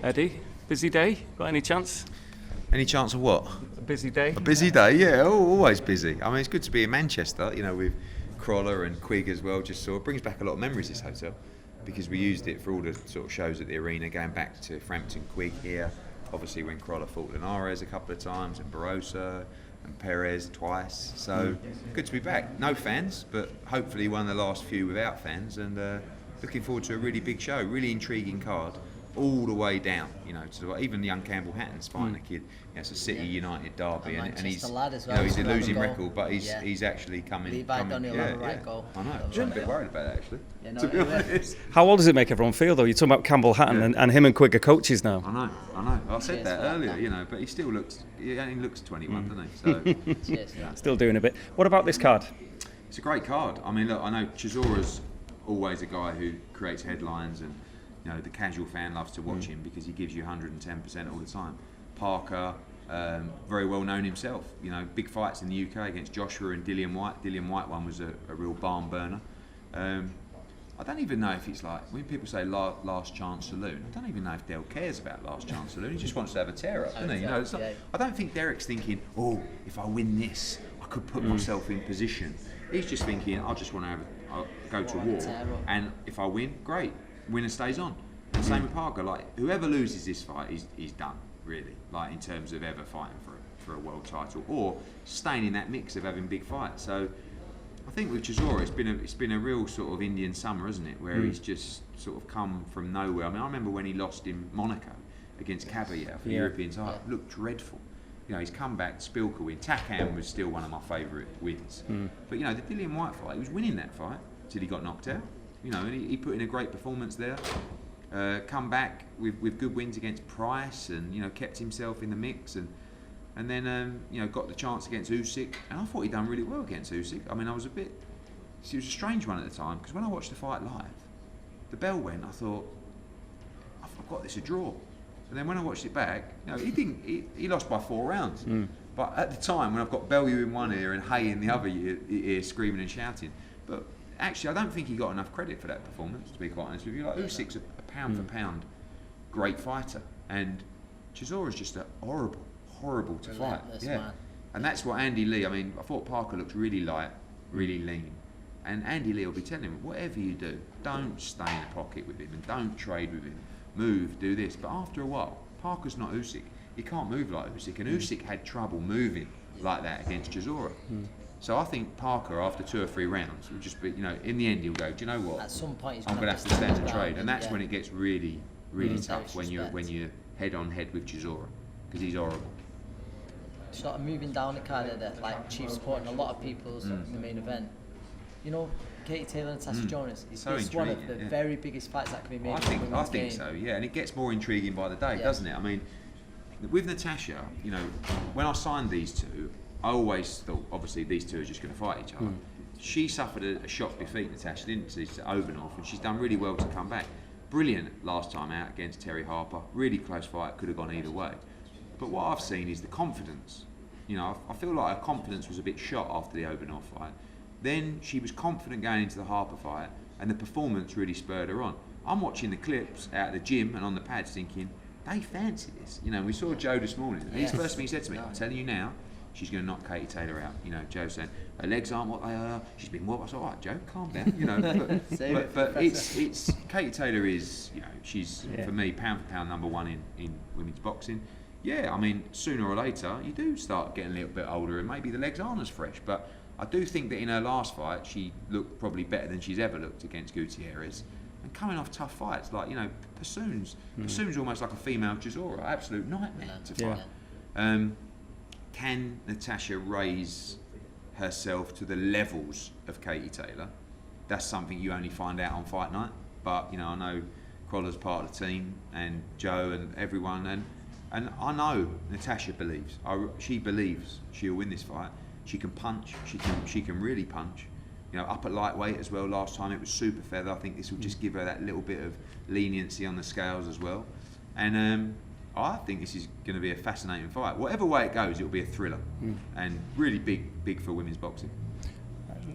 Eddie, busy day? Got any chance? Any chance of what? A busy day? A busy day, yeah, always busy. I mean, it's good to be in Manchester, with Crawler and Quigg as well. Just sort of brings back a lot of memories, this hotel, because we used it for all the sort of shows at the arena, going back to Frampton Quigg here. Obviously, when Crawler fought Linares a couple of times, and Barroso and Perez twice. So good to be back. No fans, but hopefully one of the last few without fans, and looking forward to a really big show, really intriguing card. All the way down, to even young Campbell Hatton's fighting a kid. It's a City United derby, and he's lad as well, he's a losing record, but he's actually coming. Levi Donny will have a right goal. I know. I'm a bit worried about that actually. To be honest. How old does it make everyone feel though? You're talking about Campbell Hatton and him and Quigg are coaches now. I know. I said that earlier, but he still looks. He only looks 21, doesn't he? So Still doing a bit. What about this card? It's a great card. I mean, look, I know Chisora's always a guy who creates headlines and. The casual fan loves to watch him because he gives you 110% all the time. Parker, very well known himself. Big fights in the UK against Joshua and Dillian Whyte. Dillian Whyte one was a real barn burner. I don't even know if it's like, when people say last chance saloon, I don't even know if Del cares about last chance saloon. He just wants to have a tear up, doesn't he? I don't think Derek's thinking, if I win this, I could put myself in position. He's just thinking, I just want to go to war, and if I win, great. Winner stays on. And same with Parker. Like whoever loses this fight, he's done really. Like in terms of ever fighting for a world title or staying in that mix of having big fights. So I think with Chisora, it's been a real sort of Indian summer, hasn't it? Where he's just sort of come from nowhere. I mean, I remember when he lost in Monaco against Kabayel for the European title. It looked dreadful. He's come back. Spilka win. Takam was still one of my favourite wins. But the Dillian Whyte fight, he was winning that fight till he got knocked out. And he put in a great performance there. Come back with good wins against Price, and kept himself in the mix, and then got the chance against Usyk, and I thought he'd done really well against Usyk. I mean, it was a strange one at the time because when I watched the fight live, the bell went. I thought, I've got this a draw, and then when I watched it back, he lost by 4 rounds. But at the time, when I've got Bellew in one ear and Hay in the other ear screaming and shouting, but actually, I don't think he got enough credit for that performance, to be quite honest with you. Like Usyk's a pound for pound great fighter, and Chisora's just horrible to fight. Man. And that's what Andy Lee. I mean, I thought Parker looked really light, really lean, and Andy Lee will be telling him, whatever you do, don't stay in the pocket with him and don't trade with him. Move, do this. But after a while, Parker's not Usyk. He can't move like Usyk, and Usyk had trouble moving like that against Chisora. So I think Parker, after 2 or 3 rounds, will just be, in the end, he'll go, do you know what? At some point, I'm going to have to stand and trade, and that's when it gets really, really tough when you're head on head with Chisora, because he's horrible. Sort of moving down the card of the chief sport and a lot of people's in the main event. Katie Taylor and Natasha Jonas is so one of the very biggest fights that can be made. I think so, yeah, and it gets more intriguing by the day, doesn't it? I mean, with Natasha, when I signed these two, I always thought, obviously, these two are just going to fight each other. She suffered a shock defeat, Natasha, didn't she, to Overnorth, and she's done really well to come back. Brilliant last time out against Terry Harper. Really close fight, could have gone either way. But what I've seen is the confidence. I feel like her confidence was a bit shot after the Overnorth fight. Then she was confident going into the Harper fight, and the performance really spurred her on. I'm watching the clips out of the gym and on the pads thinking, they fancy this. We saw Joe this morning. And his first thing he said to me, I'm telling you now, she's going to knock Katie Taylor out. Joe saying her legs aren't what they are. She's been what? I said, all right, Joe, calm down. But it's Katie Taylor is she's for me pound for pound number 1 in women's boxing. Yeah, I mean sooner or later you do start getting a little bit older and maybe the legs aren't as fresh. But I do think that in her last fight she looked probably better than she's ever looked against Gutierrez. And coming off tough fights like Pursoon's almost like a female Chisora, absolute nightmare to fight. Can Natasha raise herself to the levels of Katie Taylor? That's something you only find out on fight night. But I know Crawler's part of the team, and Joe and everyone, and I know Natasha believes. She believes she'll win this fight. She can punch. She can really punch. Up at lightweight as well. Last time it was super feather. I think this will just give her that little bit of leniency on the scales as well. And I think this is going to be a fascinating fight. Whatever way it goes, it'll be a thriller, and really big for women's boxing.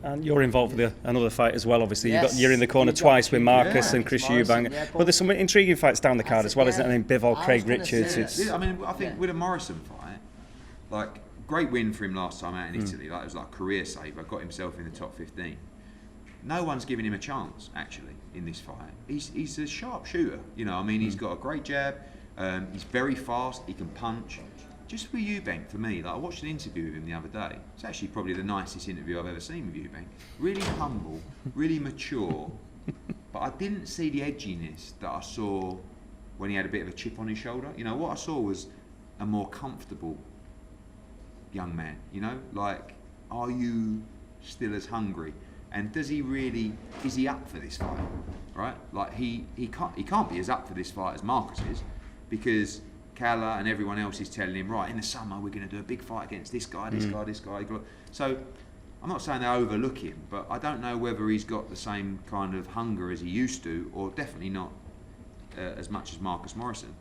And you're involved with another fight as well, obviously. Yes. You're in the corner twice with Marcus and Chris Morrison, Eubank. yeah, but there's some intriguing fights down the card as well, isn't it? I mean, Bivol, I Craig was gonna Richards. say It's, I mean, I think with a Morrison fight, like, great win for him last time out in Italy. Like, it was like a career saver. Got himself in the top 15. No one's giving him a chance, actually, in this fight. He's a sharp shooter. You know, I mean, he's got a great jab. He's very fast. He can punch. Just for Eubank, for me, like I watched an interview with him the other day. It's actually probably the nicest interview I've ever seen with Eubank. Really humble, really mature, but I didn't see the edginess that I saw when he had a bit of a chip on his shoulder. You know, what I saw was a more comfortable young man. You know, like, are you still as hungry? And does he really? Is he up for this fight? Right? Like he can't be as up for this fight as Marcus is, because Calla and everyone else is telling him, right, in the summer we're going to do a big fight against this guy, this guy, this guy. So I'm not saying they overlook him, but I don't know whether he's got the same kind of hunger as he used to, or definitely not as much as Marcus Morrison.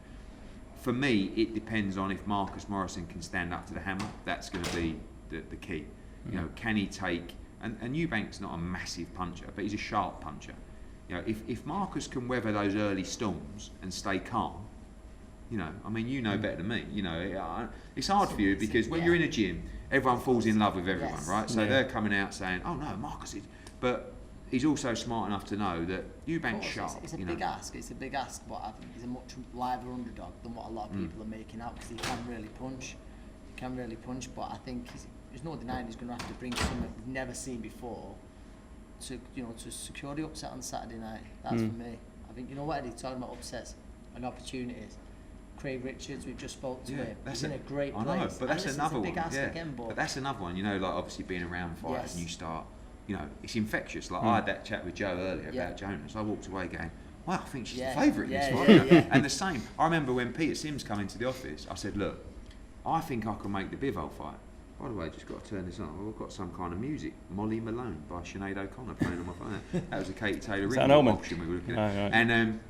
For me, it depends on if Marcus Morrison can stand up to the hammer. That's going to be the key. You know, can he take? And Eubank's not a massive puncher, but he's a sharp puncher. You know, if Marcus can weather those early storms and stay calm. You know, I mean, you know better than me. You know, it's hard for you because when you're in a gym, everyone falls in love with everyone, right? So they're coming out saying, "Oh no, Marcus is," but he's also smart enough to know that Eubank's sharp. It's a big ask. It's a big ask, but I think he's a much liver underdog than what a lot of people are making out, because he can really punch. But I think there's no denying he's going to have to bring something we've never seen before to secure the upset on Saturday night. That's for me. I think, you know what, Eddie, talking about upsets and opportunities. Craig Richards, we just spoke to him. He's in a great place. I know, but that's another one. Again, but that's another one. You know, like obviously being around fighters and you start, you know, it's infectious. Like I had that chat with Joe earlier about Jonas. I walked away going, wow, I think she's the favourite in this fight. And the same. I remember when Peter Sims came into the office, I said, look, I think I can make the Bivol fight. By the way, I just got to turn this on. We've got some kind of music. Molly Malone by Sinead O'Connor playing on my phone. That was a Katie Taylor ring option we were looking at. And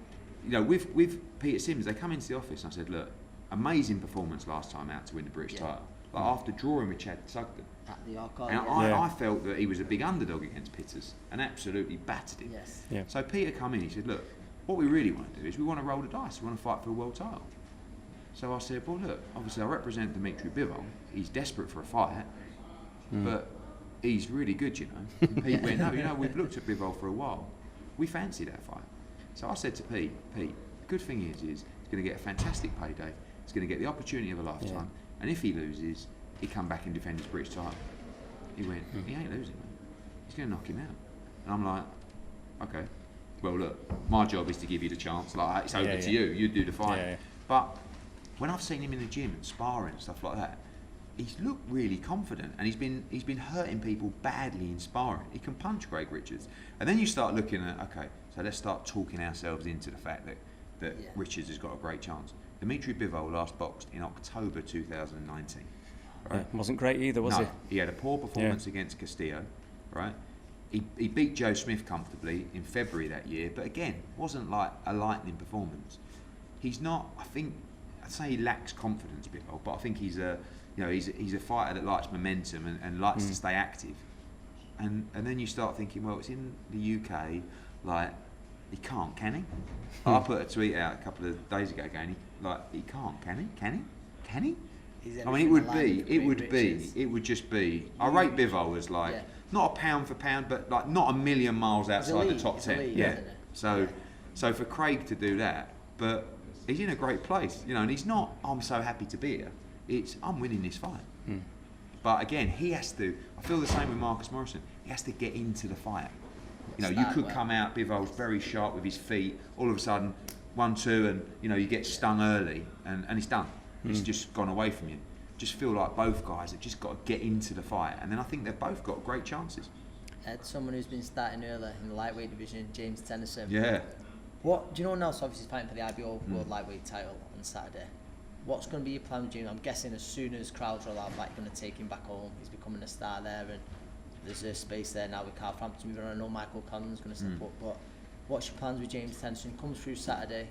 you know, with Peter Sims, they come into the office and I said, look, amazing performance last time out to win the British title. Like after drawing with Chad Sugden. At the Archive. And I felt that he was a big underdog against Pitters and absolutely battered him. Yes. Yeah. So Peter come in, he said, look, what we really want to do is we want to roll the dice. We want to fight for a world title. So I said, well, look, obviously I represent Dimitri Bivol. He's desperate for a fight, but he's really good, you know. And Pete went, no, you know, we've looked at Bivol for a while. We fancy that fight. So I said to Pete, the good thing is he's going to get a fantastic payday. He's going to get the opportunity of a lifetime. And if he loses, he come back and defend his British title. He went, he ain't losing, man. He's going to knock him out. And I'm like, okay. Well, look, my job is to give you the chance. Like, it's over to you. You do the fight. But when I've seen him in the gym and sparring and stuff like that, he's looked really confident, and he's been hurting people badly in sparring. He can punch Craig Richards, and then you start looking at, okay, so let's start talking ourselves into the fact that Richards has got a great chance. Dimitri Bivol last boxed in October 2019. Right? Wasn't great either, was he? He had a poor performance against Castillo, right? He beat Joe Smith comfortably in February that year, but again, wasn't like a lightning performance. He's not, I think, I'd say he lacks confidence, Bivol, but I think he's a fighter that likes momentum and likes to stay active. And then you start thinking, well, it's in the UK, like, he can't, can he? I put a tweet out a couple of days ago going, he can't, can he? Can he? I mean, it would just be, I rate Bivol as like, not a pound for pound, but like not a million miles outside the top 10. So for Craig to do that, but he's in a great place, you know, and he's not, I'm so happy to be here. It's, I'm winning this fight. But again, he has to, I feel the same with Marcus Morrison, he has to get into the fight. You know, you could come out, Bivol's very sharp with his feet, all of a sudden, 1-2, and you know, you get stung early, and it's done. It's just gone away from you. Just feel like both guys have just got to get into the fight, and then I think they've both got great chances. Someone who's been starting earlier in the lightweight division, James Tennyson. Yeah. What do you know now? So obviously he's fighting for the IBO World Lightweight title on Saturday. What's going to be your plan with James? I'm guessing as soon as crowds roll out, like, going to take him back home. He's becoming a star there, and there's a space there now with Carl Frampton. I know Michael Conlon's going to step up, but what's your plans with James Tennyson? Comes through Saturday.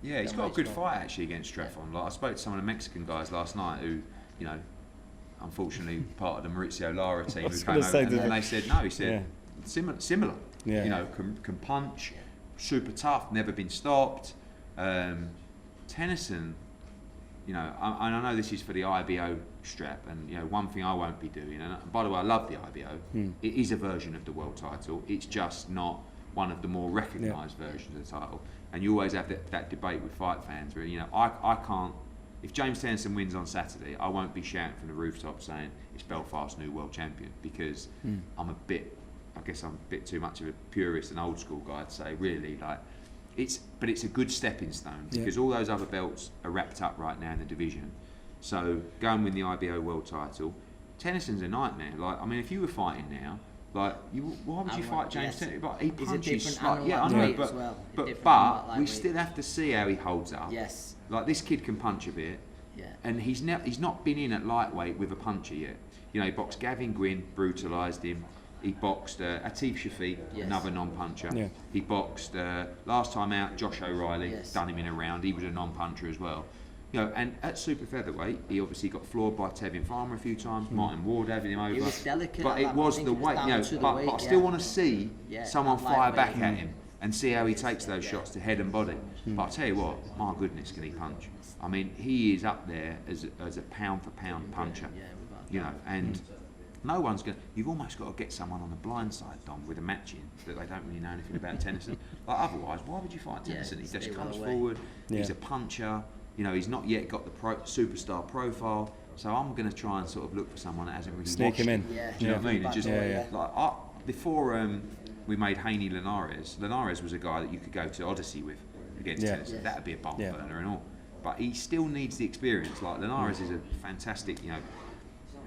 Yeah, he's got a good fight actually against Strephon. Like, I spoke to some of the Mexican guys last night who, you know, unfortunately part of the Maurizio Lara team, who was came gonna say, over, and they said no. He said similar. Yeah. You know, can punch, super tough, never been stopped. Tennyson, you know, and I know this is for the IBO strap, and you know, one thing I won't be doing, and by the way, I love the IBO. It is a version of the world title. It's just not one of the more recognised versions of the title. And you always have that debate with fight fans where, you know, I can't. If James Tennyson wins on Saturday, I won't be shouting from the rooftop saying it's Belfast's new world champion, because I guess I'm a bit too much of a purist and old school guy to say, really, like, but it's a good stepping stone, because all those other belts are wrapped up right now in the division. So go and win the IBO world title. Tennyson's a nightmare. Like, I mean, if you were fighting now, like, why would you fight James Tennyson? But he punches. Like, yeah, I know, but we still have to see how he holds up. Yes. Like, this kid can punch a bit. Yeah. And he's not been in at lightweight with a puncher yet. You know, he boxed Gavin Gwynn, brutalised him. He boxed Atif Shafiq, another non-puncher. Yeah. He boxed last time out Josh O'Reilly, done him in a round. He was a non-puncher as well. You know, and at super featherweight, he obviously got floored by Tevin Farmer a few times. Martin Ward having him over. He was delicate, but it was the weight. You know, but I still want to see someone fire back at him and see how he takes those shots to head and body. But I tell you what, my goodness, can he punch? I mean, he is up there as a pound for pound puncher. You know, and no one's going to. You've almost got to get someone on the blind side, Dom, with a match in that they don't really know anything about Tennyson. Like, otherwise, why would you fight Tennyson? He just comes forward. He's a puncher. You know, he's not yet got the superstar profile. So I'm going to try and sort of look for someone that hasn't really sneak him in. Do you know what I mean? Just like before we made Haney Linares. Linares was a guy that you could go to Odyssey with against Tennyson. That would be a bum burner and all. But he still needs the experience. Like, Linares is a fantastic, you know,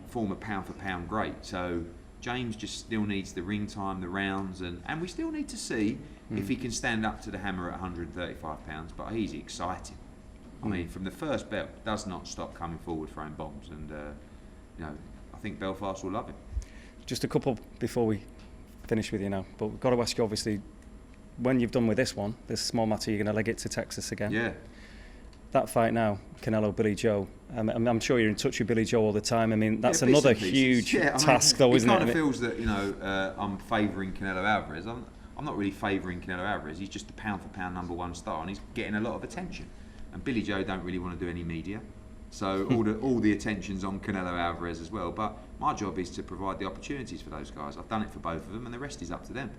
former pound for pound great. So James just still needs the ring time, the rounds, and we still need to see if he can stand up to the hammer at 135 pounds. But he's exciting. I mean, from the first belt, does not stop coming forward, throwing bombs, and you know, I think Belfast will love him. Just a couple before we finish with you now, but we've got to ask you, obviously, when you've done with this small matter, you're going to leg it to Texas again. Yeah. That fight now, Canelo, Billy Joe. I'm sure you're in touch with Billy Joe all the time. I mean, that's another huge task, though, isn't it? He kind of feels that, you know, I'm favouring Canelo Alvarez. I'm not really favouring Canelo Alvarez. He's just the pound for pound #1 star, and he's getting a lot of attention. And Billy Joe don't really want to do any media, so all the attention's on Canelo Alvarez as well. But my job is to provide the opportunities for those guys. I've done it for both of them, and the rest is up to them.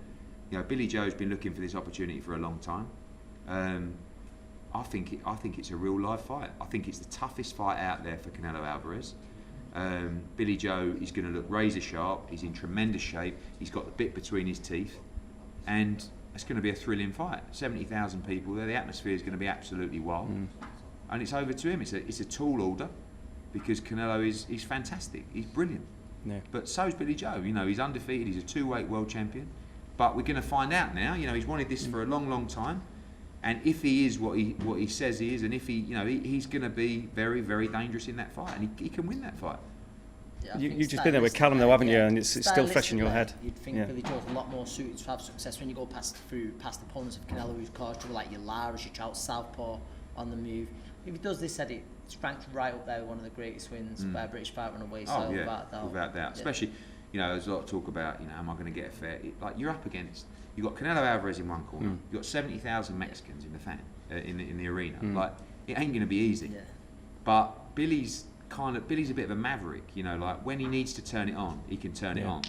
You know, Billy Joe's been looking for this opportunity for a long time. I think it's a real live fight. I think it's the toughest fight out there for Canelo Alvarez. Billy Joe is going to look razor sharp. He's in tremendous shape. He's got the bit between his teeth, and it's going to be a thrilling fight. 70,000 people there. The atmosphere is going to be absolutely wild, and it's over to him. It's a tall order, because Canelo is fantastic. He's brilliant. Yeah. But so's Billy Joe. You know, he's undefeated. He's a 2-weight world champion. But we're going to find out now. You know, he's wanted this for a long, long time. And if he is what he says he is, and if he's going to be very, very dangerous in that fight, and he can win that fight. Yeah, you've just been there with Callum, though, haven't you? And it's still fresh in your head. You'd think Billy Joe's a lot more suited to have success when you go past opponents of Canelo who's caused trouble, like your Laras, your Trout, Southpaw on the move. If he does this, it's ranked right up there with one of the greatest wins by a British fighter on a way. So without doubt. Yeah. Especially, you know, there's a lot of talk about, you know, am I going to get a fair? Like, you're up against. You've got Canelo Alvarez in one corner. You've got 70,000 Mexicans in the fan in the arena. Like, it ain't going to be easy. Yeah. But Billy's a bit of a maverick. You know, like, when he needs to turn it on, he can turn it on,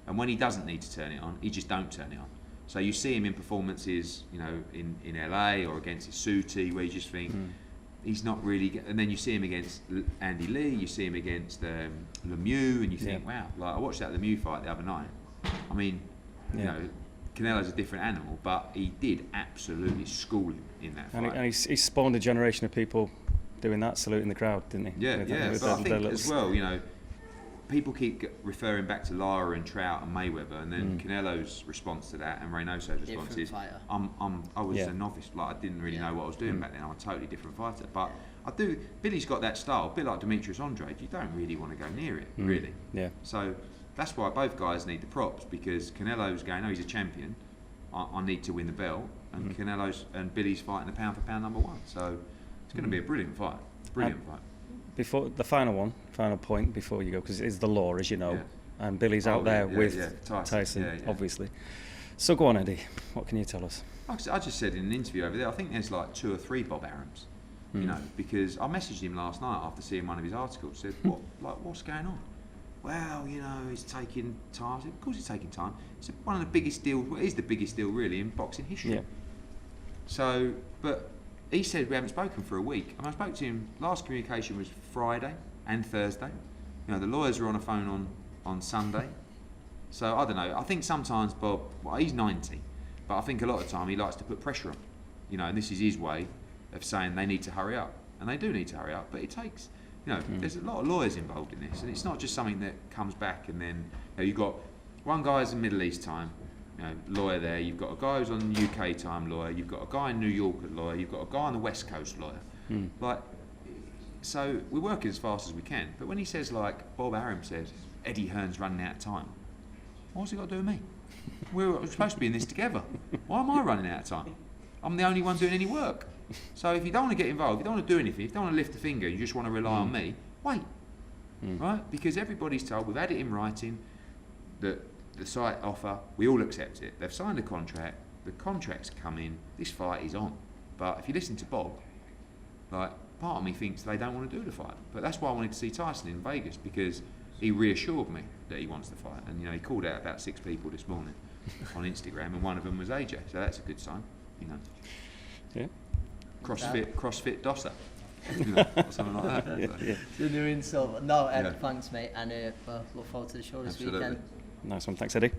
and when he doesn't need to turn it on, he just don't turn it on. So you see him in performances, you know, in LA or against Isuti, where you just think he's not really. And then you see him against Andy Lee. You see him against Lemieux, and you think, wow. Like, I watched that Lemieux fight the other night. I mean, you know, Canelo's a different animal, but he did absolutely school him in that fight. And he spawned a generation of people doing that, saluting the crowd, didn't he? Yeah, but I think as well, you know, people keep referring back to Lara and Trout and Mayweather, and then Canelo's response to that and Reynoso's response is, I was a novice, like, I didn't really know what I was doing back then. I'm a totally different fighter, but Billy's got that style, a bit like Demetrius Andrade. You don't really want to go near it, really. Yeah. So that's why both guys need the props, because Canelo's going, he's a champion. I need to win the belt, and Billy's fighting the pound for pound #1. So it's going to be a brilliant fight. before the final point before you go, because it is the law, as you know, Yeah. and Billy's out there with Tyson, obviously. So go on, Eddie. What can you tell us? I just said in an interview over there, I think there's like 2 or 3 Bob Arams, you know, because I messaged him last night after seeing one of his articles. Said, what's going on? Well, you know, it's taking time. I said, of course it's taking time. It's one of the biggest deals. Well, it is the biggest deal really in boxing history. Yeah. So, but he said we haven't spoken for a week. I spoke to him. Last communication was Friday and Thursday. You know, the lawyers were on a phone on Sunday. So I don't know. I think sometimes Bob, well, he's 90, but I think a lot of the time he likes to put pressure on. You know, and this is his way of saying they need to hurry up, and they do need to hurry up. But it takes, you know, there's a lot of lawyers involved in this, and it's not just something that comes back and then, you know, you've got one guy's in Middle East time, you know, lawyer there. You've got a guy who's on UK time, lawyer. You've got a guy in New York, lawyer. You've got a guy on the West Coast, lawyer. Like, so we're working as fast as we can. But when he says, like Bob Arum says, Eddie Hearn's running out of time. What's he got to do with me? We're supposed to be in this together. Why am I running out of time? I'm the only one doing any work. So if you don't want to get involved, if you don't want to do anything, if you don't want to lift a finger, you just want to rely on me, wait. Right? Because everybody's told, we've had it in writing, that the site offer, we all accept it. They've signed a contract, the contract's come in, this fight is on. But if you listen to Bob, like, part of me thinks they don't want to do the fight. But that's why I wanted to see Tyson in Vegas, because he reassured me that he wants the fight. And, you know, he called out about 6 people this morning on Instagram, and one of them was AJ. So that's a good sign, you know. Yeah. CrossFit Dosser. You know, or something like that. Yeah. The new insult. No, Ed, thanks, mate, and look forward to the show this Absolutely. weekend. Nice one. Thanks, Eddie.